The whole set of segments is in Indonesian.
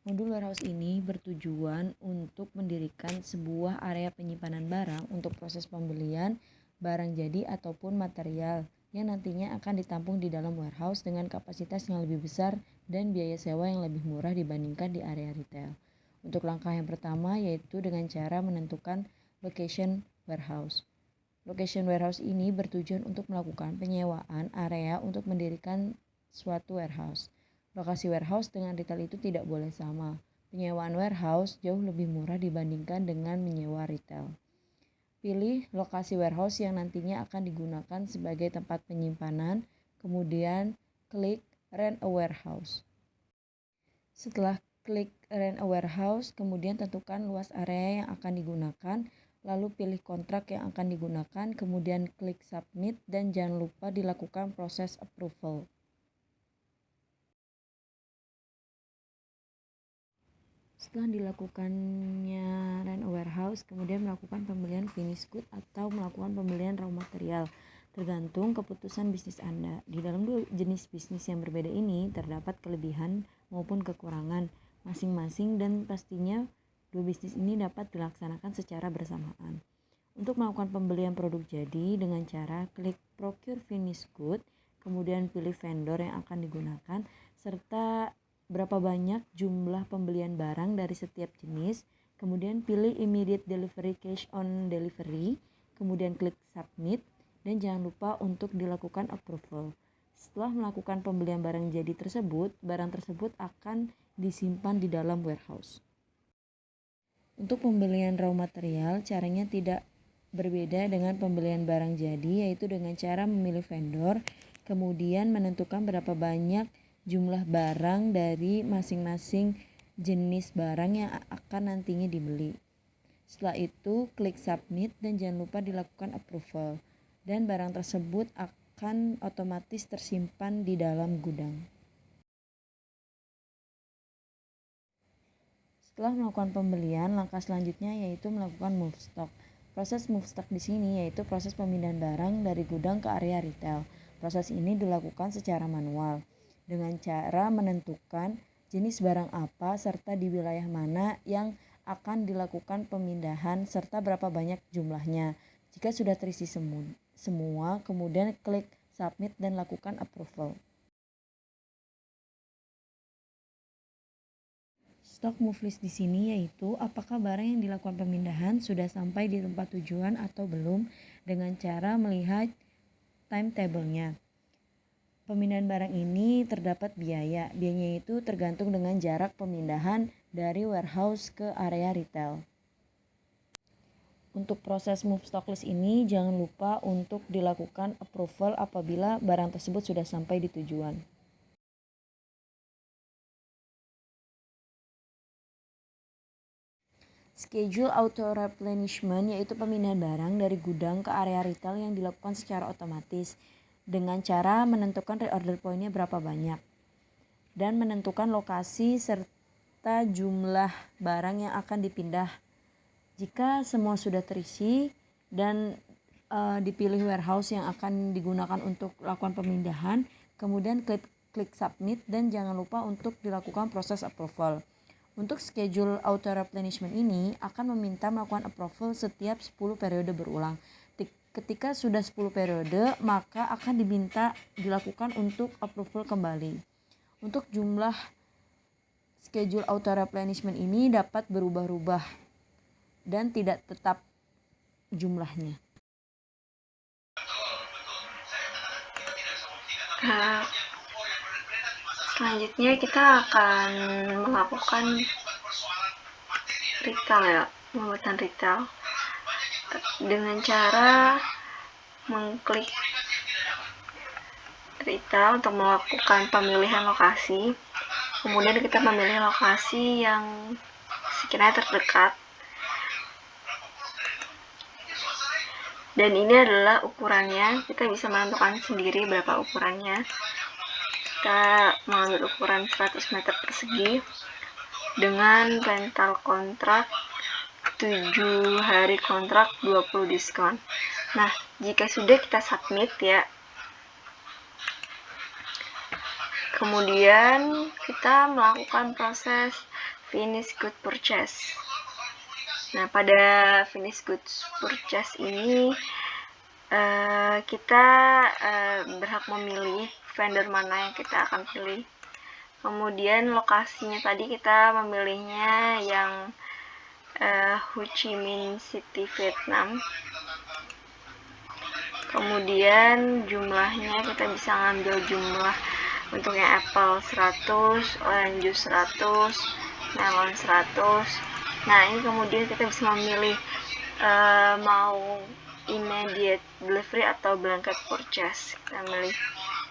Modul warehouse ini bertujuan untuk mendirikan sebuah area penyimpanan barang untuk proses pembelian barang jadi ataupun material yang nantinya akan ditampung di dalam warehouse dengan kapasitas yang lebih besar dan biaya sewa yang lebih murah dibandingkan di area retail. Untuk langkah yang pertama yaitu dengan cara menentukan location warehouse. Location warehouse ini bertujuan untuk melakukan penyewaan area untuk mendirikan suatu warehouse. Lokasi warehouse dengan retail itu tidak boleh sama. Penyewaan warehouse jauh lebih murah dibandingkan dengan menyewa retail. Pilih lokasi warehouse yang nantinya akan digunakan sebagai tempat penyimpanan, kemudian klik Rent a Warehouse. Setelah klik Rent a Warehouse, kemudian tentukan luas area yang akan digunakan, lalu pilih kontrak yang akan digunakan, kemudian klik Submit dan jangan lupa dilakukan proses approval. Setelah dilakukannya Rent a Warehouse, kemudian melakukan pembelian finished good atau melakukan pembelian raw material, tergantung keputusan bisnis Anda. Di dalam dua jenis bisnis yang berbeda ini, terdapat kelebihan maupun kekurangan masing-masing dan pastinya dua bisnis ini dapat dilaksanakan secara bersamaan. Untuk melakukan pembelian produk jadi dengan cara klik Procure Finished Good, kemudian pilih vendor yang akan digunakan, serta berapa banyak jumlah pembelian barang dari setiap jenis, kemudian pilih Immediate Delivery Cash on Delivery, kemudian klik Submit, dan jangan lupa untuk dilakukan approval. Setelah melakukan pembelian barang jadi tersebut, barang tersebut akan disimpan di dalam warehouse. Untuk pembelian raw material, caranya tidak berbeda dengan pembelian barang jadi, yaitu dengan cara memilih vendor, kemudian menentukan berapa banyak jumlah barang dari masing-masing jenis barang yang akan nantinya dibeli. Setelah itu, klik Submit dan jangan lupa dilakukan approval. Dan barang tersebut akan otomatis tersimpan di dalam gudang. Setelah melakukan pembelian, langkah selanjutnya yaitu melakukan move stock. Proses move stock di sini yaitu proses pemindahan barang dari gudang ke area retail. Proses ini dilakukan secara manual dengan cara menentukan jenis barang apa serta di wilayah mana yang akan dilakukan pemindahan serta berapa banyak jumlahnya. Jika sudah terisi semua, kemudian klik Submit dan lakukan approval. Stok move list di sini yaitu apakah barang yang dilakukan pemindahan sudah sampai di tempat tujuan atau belum dengan cara melihat timetable-nya. Pemindahan barang ini terdapat biaya. Biayanya itu tergantung dengan jarak pemindahan dari warehouse ke area retail. Untuk proses move stock list ini jangan lupa untuk dilakukan approval apabila barang tersebut sudah sampai di tujuan. Schedule auto replenishment yaitu pemindahan barang dari gudang ke area retail yang dilakukan secara otomatis dengan cara menentukan reorder point-nya berapa banyak dan menentukan lokasi serta jumlah barang yang akan dipindah. Jika semua sudah terisi dan dipilih warehouse yang akan digunakan untuk lakukan pemindahan, kemudian klik submit dan jangan lupa untuk dilakukan proses approval. Untuk schedule auto replenishment ini akan meminta melakukan approval setiap 10 periode berulang. Ketika sudah 10 periode, maka akan diminta dilakukan untuk approval kembali. Untuk jumlah schedule auto replenishment ini dapat berubah-ubah dan tidak tetap jumlahnya. Selanjutnya kita akan melakukan retail ya, pembuatan retail dengan cara mengklik retail untuk melakukan pemilihan lokasi. Kemudian kita memilih lokasi yang sekiranya terdekat. Dan ini adalah ukurannya, kita bisa menentukan sendiri berapa ukurannya. Kita mengambil ukuran 100 meter persegi dengan rental kontrak 7 hari kontrak 20 diskon. Nah, jika sudah kita submit ya, kemudian kita melakukan proses finished good purchase. Nah, pada finished goods purchase ini kita berhak memilih vendor mana yang kita akan pilih. Kemudian lokasinya tadi kita memilihnya yang Ho Chi Minh City, Vietnam. Kemudian jumlahnya kita bisa ngambil jumlah untuk yang apple 100, orange juice 100, melon 100. Nah, ini kemudian kita bisa memilih mau immediate delivery atau blanket purchase. Kita milih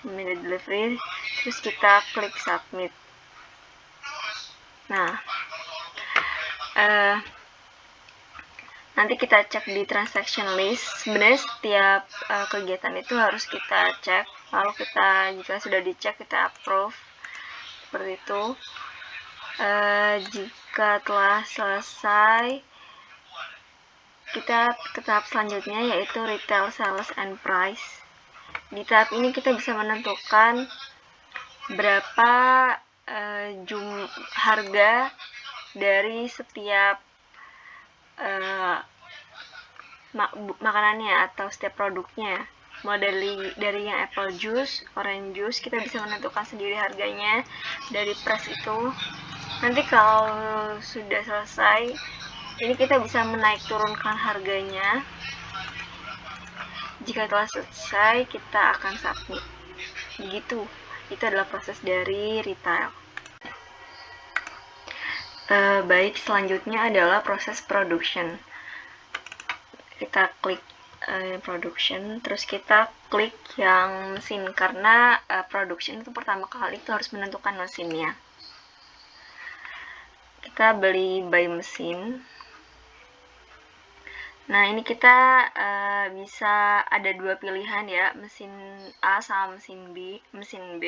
immediate delivery, terus kita klik submit. Nah, nanti kita cek di transaction list. Sebenarnya setiap kegiatan itu harus kita cek, lalu kita jika sudah dicek kita approve seperti itu. Jika telah selesai, kita ke tahap selanjutnya yaitu retail sales and price. Di tahap ini kita bisa menentukan berapa harga dari setiap makanannya atau setiap produknya. Mulai dari yang apple juice, orange juice, kita bisa menentukan sendiri harganya dari price itu. Nanti kalau sudah selesai, ini kita bisa menaik turunkan harganya. Jika telah selesai, kita akan submit. Begitu, itu adalah proses dari retail. Baik, selanjutnya adalah proses production. Kita klik production, terus kita klik yang mesin, karena production itu pertama kali itu harus menentukan mesinnya. Kita beli by mesin. Nah, ini kita bisa ada dua pilihan ya, mesin A sama mesin B.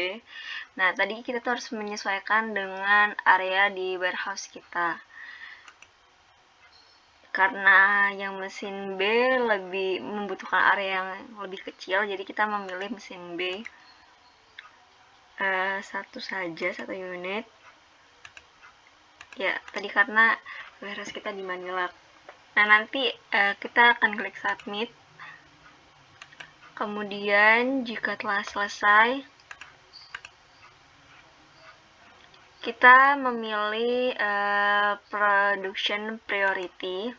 Nah, tadi kita tuh harus menyesuaikan dengan area di warehouse kita. Karena yang mesin B lebih membutuhkan area yang lebih kecil, jadi kita memilih mesin B. Satu unit. Ya, tadi karena warehouse kita di Manila. Nah, nanti kita akan klik submit. Kemudian jika telah selesai, kita memilih production priority.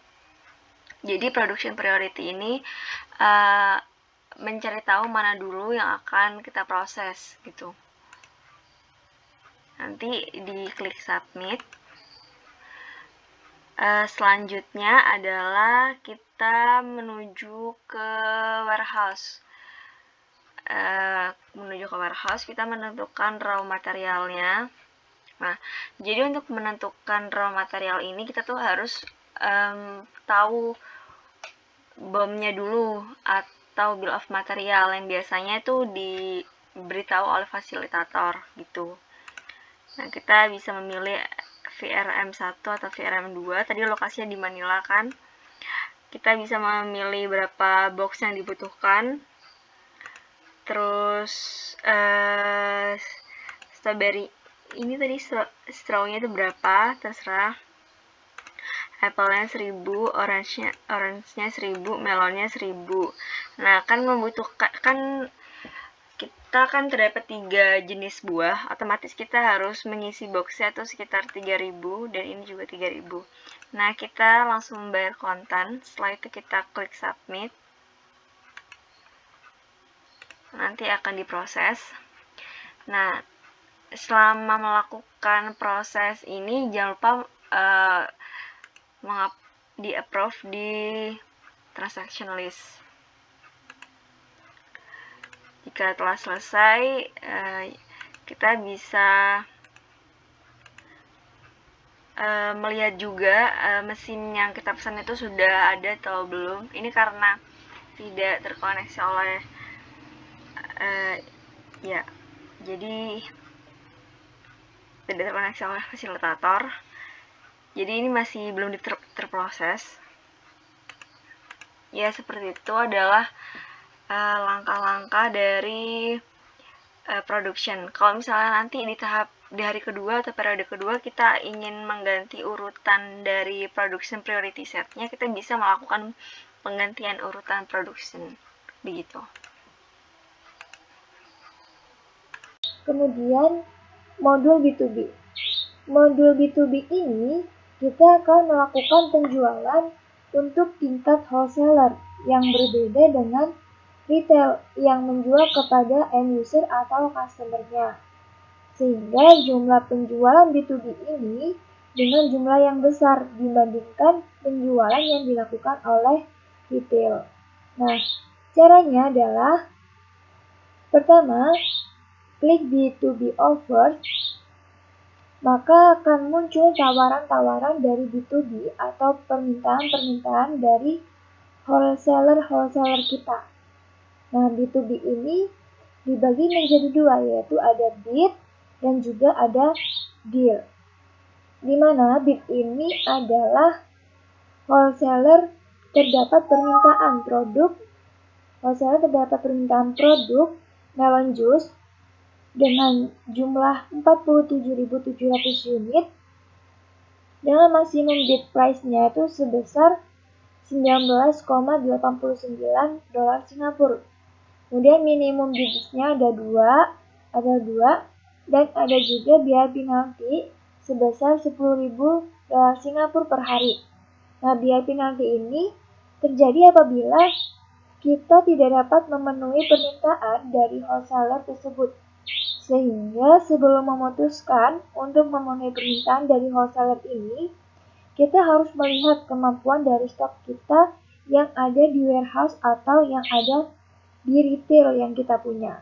Jadi production priority ini mencari tahu mana dulu yang akan kita proses gitu. Nanti diklik submit. Selanjutnya adalah kita menuju ke warehouse. Kita menentukan raw materialnya. Nah, jadi untuk menentukan raw material ini kita tuh harus tahu BOM-nya dulu atau bill of material yang biasanya itu diberitahu oleh fasilitator gitu. Nah, kita bisa memilih VRM1 atau VRM2. Tadi lokasinya di Manila kan. Kita bisa memilih berapa box yang dibutuhkan. Terus strawberry ini tadi strawnya itu berapa, terserah. Apple-nya 1000, orange-nya 1000, melonnya 1000. Nah, kan membutuhkan kita kan terdapat 3 jenis buah, otomatis kita harus mengisi boxnya itu sekitar 3000 dan ini juga 3000. Nah, kita langsung membayar kontan. Setelah itu kita klik submit. Nanti akan diproses. Nah, selama melakukan proses ini jangan lupa di approve di transaction list. Jika telah selesai, kita bisa melihat juga mesin yang kita pesan itu sudah ada atau belum. Ini karena tidak terkoneksi oleh jadi tidak terkoneksi oleh fasilitator. Jadi ini masih belum terproses. Ya, seperti itu adalah langkah-langkah dari production. Kalau misalnya nanti di tahap di hari kedua atau periode kedua kita ingin mengganti urutan dari production priority setnya, kita bisa melakukan penggantian urutan production, begitu. Kemudian modul B2B. Modul B2B ini kita akan melakukan penjualan untuk tingkat wholesaler yang berbeda dengan retail yang menjual kepada end user atau customer-nya. Sehingga jumlah penjualan B2B ini dengan jumlah yang besar dibandingkan penjualan yang dilakukan oleh retail. Nah, caranya adalah pertama, klik B2B offers, maka akan muncul tawaran-tawaran dari B2B atau permintaan-permintaan dari wholesaler kita. Nah, B2B ini dibagi menjadi dua, yaitu ada bid dan juga ada deal. Di mana bid ini adalah wholesaler terdapat permintaan produk melon jus dengan jumlah 47.700 unit dengan maksimum bid price-nya itu sebesar $19,89 Singapura. Kemudian minimum bid-nya ada dua, dan ada juga biaya penalti sebesar $10.000 Singapura per hari. Nah, biaya penalti ini terjadi apabila kita tidak dapat memenuhi permintaan dari wholesaler tersebut. Sehingga sebelum memutuskan untuk memenuhi permintaan dari wholesaler ini, kita harus melihat kemampuan dari stok kita yang ada di warehouse atau yang ada di retail yang kita punya.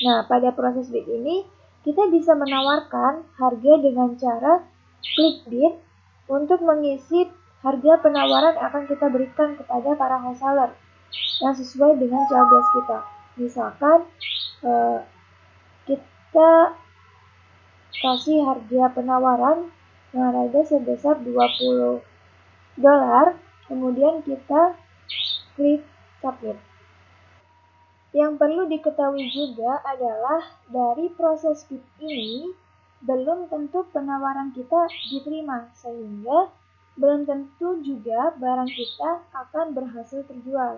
Nah, pada proses bid ini, kita bisa menawarkan harga dengan cara klik bid untuk mengisi harga penawaran yang akan kita berikan kepada para wholesaler yang sesuai dengan job desk kita. Misalkan kita kasih harga penawaran dengan harga sebesar $20, kemudian kita klik submit. Yang perlu diketahui juga adalah dari proses bid ini belum tentu penawaran kita diterima, sehingga belum tentu juga barang kita akan berhasil terjual.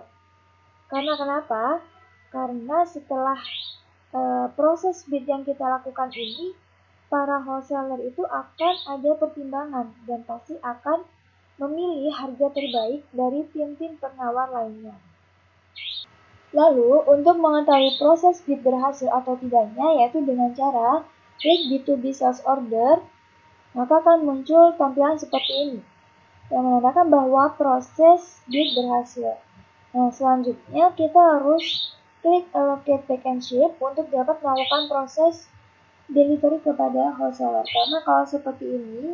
Karena kenapa? Karena setelah proses bid yang kita lakukan ini, para wholesaler itu akan ada pertimbangan dan pasti akan memilih harga terbaik dari tim-tim penawar lainnya. Lalu, untuk mengetahui proses bid berhasil atau tidaknya, yaitu dengan cara klik B2B sales order, maka akan muncul tampilan seperti ini, yang menandakan bahwa proses bid berhasil. Nah, selanjutnya kita harus klik allocate pack and ship untuk dapat melakukan proses delivery kepada wholesaler. Karena kalau seperti ini,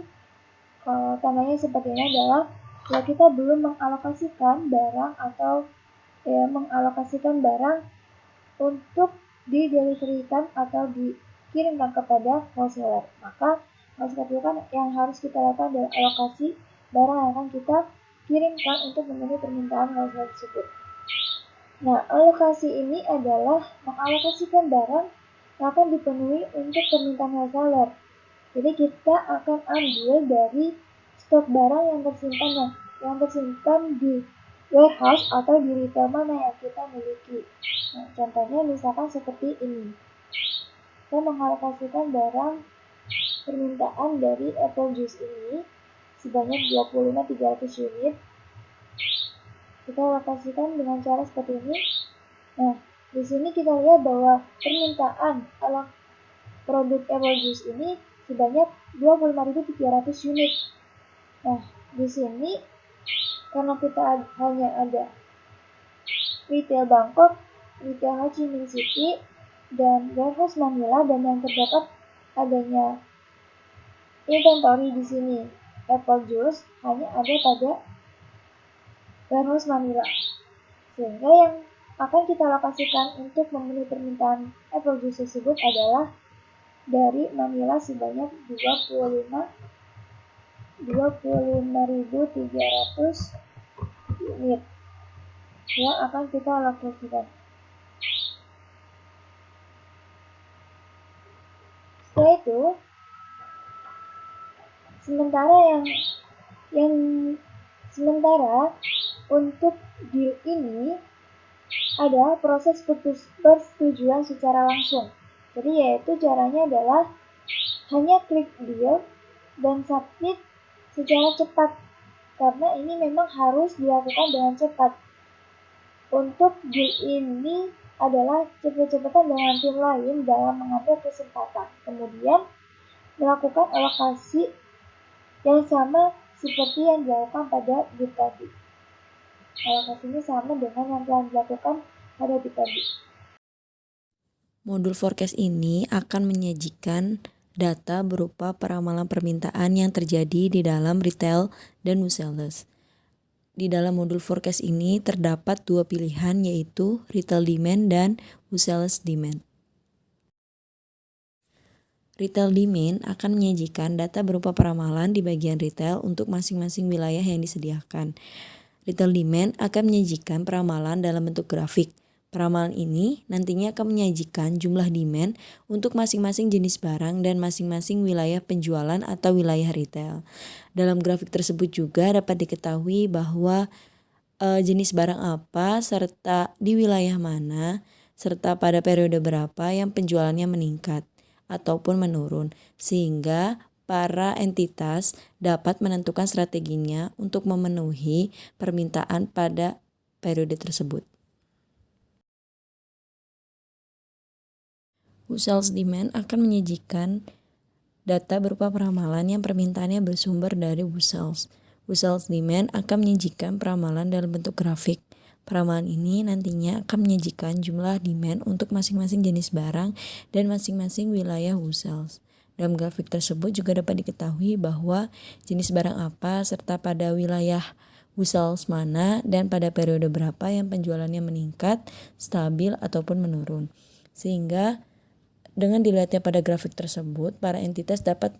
tandanya seperti ini adalah ya kita belum mengalokasikan barang atau mengalokasikan barang untuk di-deliverykan atau dikirimkan kepada wholesaler. Maka yang harus kita lakukan adalah alokasi barang yang akan kita kirimkan untuk memenuhi permintaan wholesaler tersebut. Nah, alokasi ini adalah mengalokasikan barang yang akan dipenuhi untuk permintaan wholesaler. Jadi kita akan ambil dari stok barang yang tersimpan di warehouse atau di retail mana yang kita miliki. Nah, contohnya misalkan seperti ini. Kita mengalokasikan barang permintaan dari apple juice ini sebanyak 25.300 unit. Kita alokasikan dengan cara seperti ini. Nah, di sini kita lihat bahwa permintaan produk apple juice ini sebanyak 25.300 unit. Nah, di sini karena kita hanya ada retail Bangkok, retail Ho Chi Minh City, dan warehouse Manila, dan yang terdapat adanya inventory di sini apple juice hanya ada pada warehouse Manila, sehingga yang akan kita alokasikan untuk memenuhi permintaan apple juice tersebut adalah dari Manila sebanyak 25.300 unit yang akan kita alokasikan. Setelah itu, Sementara untuk deal ini ada proses persetujuan secara langsung. Jadi yaitu caranya adalah hanya klik deal dan submit secara cepat, karena ini memang harus dilakukan dengan cepat. Untuk deal ini adalah cepet-cepetan dengan tim lain dalam mengambil kesempatan. Kemudian melakukan alokasi yang sama seperti yang dilakukan pada bid tadi. Alokasinya sama dengan yang telah dilakukan pada bid tadi. Modul forecast ini akan menyajikan data berupa peramalan permintaan yang terjadi di dalam retail dan wholesalers. Di dalam modul forecast ini terdapat dua pilihan, yaitu retail demand dan wholesalers demand. Retail demand akan menyajikan data berupa peramalan di bagian retail untuk masing-masing wilayah yang disediakan. Retail demand akan menyajikan peramalan dalam bentuk grafik. Peramalan ini nantinya akan menyajikan jumlah demand untuk masing-masing jenis barang dan masing-masing wilayah penjualan atau wilayah retail. Dalam grafik tersebut juga dapat diketahui bahwa jenis barang apa serta di wilayah mana serta pada periode berapa yang penjualannya meningkat ataupun menurun, sehingga para entitas dapat menentukan strateginya untuk memenuhi permintaan pada periode tersebut. Wholesale demand akan menyajikan data berupa peramalan yang permintaannya bersumber dari wholesale. Wholesale demand akan menyajikan peramalan dalam bentuk grafik. Peramalan ini nantinya akan menyajikan jumlah demand untuk masing-masing jenis barang dan masing-masing wilayah wholesale. Dalam grafik tersebut juga dapat diketahui bahwa jenis barang apa serta pada wilayah wholesale mana dan pada periode berapa yang penjualannya meningkat, stabil ataupun menurun. Sehingga dengan dilihatnya pada grafik tersebut, para entitas dapat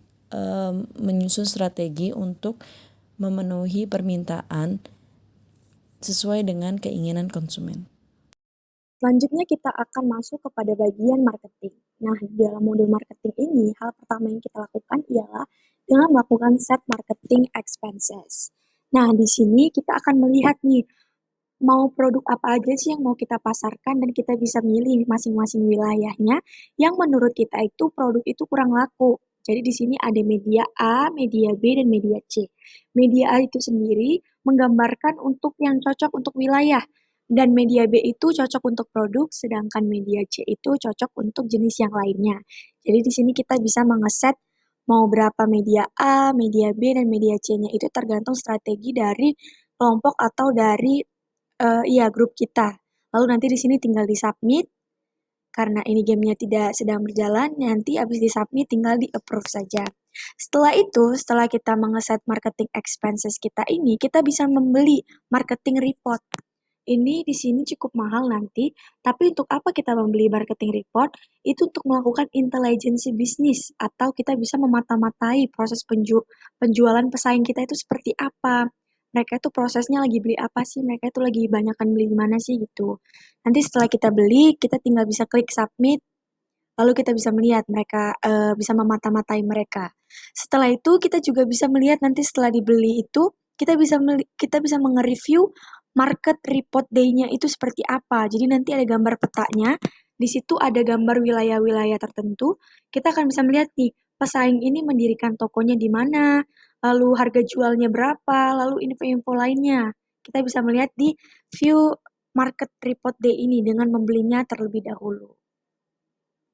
menyusun strategi untuk memenuhi permintaan sesuai dengan keinginan konsumen. Selanjutnya kita akan masuk kepada bagian marketing. Nah, di dalam modul marketing ini, hal pertama yang kita lakukan ialah dengan melakukan set marketing expenses. Nah, di sini kita akan melihat nih, mau produk apa aja sih yang mau kita pasarkan dan kita bisa milih masing-masing wilayahnya yang menurut kita itu produk itu kurang laku. Jadi di sini ada media A, media B, dan media C. Media A itu sendiri menggambarkan untuk yang cocok untuk wilayah, dan media B itu cocok untuk produk, sedangkan media C itu cocok untuk jenis yang lainnya. Jadi di sini kita bisa mengeset mau berapa media A, media B, dan media C-nya itu tergantung strategi dari kelompok atau dari grup kita. Lalu nanti di sini tinggal di-submit. Karena ini gamenya tidak sedang berjalan, nanti habis di-submit tinggal di-approve saja. Setelah kita mengeset marketing expenses kita ini, kita bisa membeli marketing report. Ini di sini cukup mahal nanti, tapi untuk apa kita membeli marketing report? Itu untuk melakukan intelijensi bisnis, atau kita bisa memata-matai proses penjualan pesaing kita itu seperti apa. Mereka itu prosesnya lagi beli apa sih, mereka itu lagi banyakan beli di mana sih gitu. Nanti setelah kita beli, kita tinggal bisa klik submit, lalu kita bisa melihat mereka, bisa memata-matai mereka. Setelah itu kita juga bisa melihat nanti setelah dibeli itu, kita bisa nge-review market report day-nya itu seperti apa. Jadi nanti ada gambar petanya, di situ ada gambar wilayah-wilayah tertentu, kita akan bisa melihat nih, pesaing ini mendirikan tokonya di mana, lalu harga jualnya berapa, lalu info-info lainnya. Kita bisa melihat di view market report day ini dengan membelinya terlebih dahulu.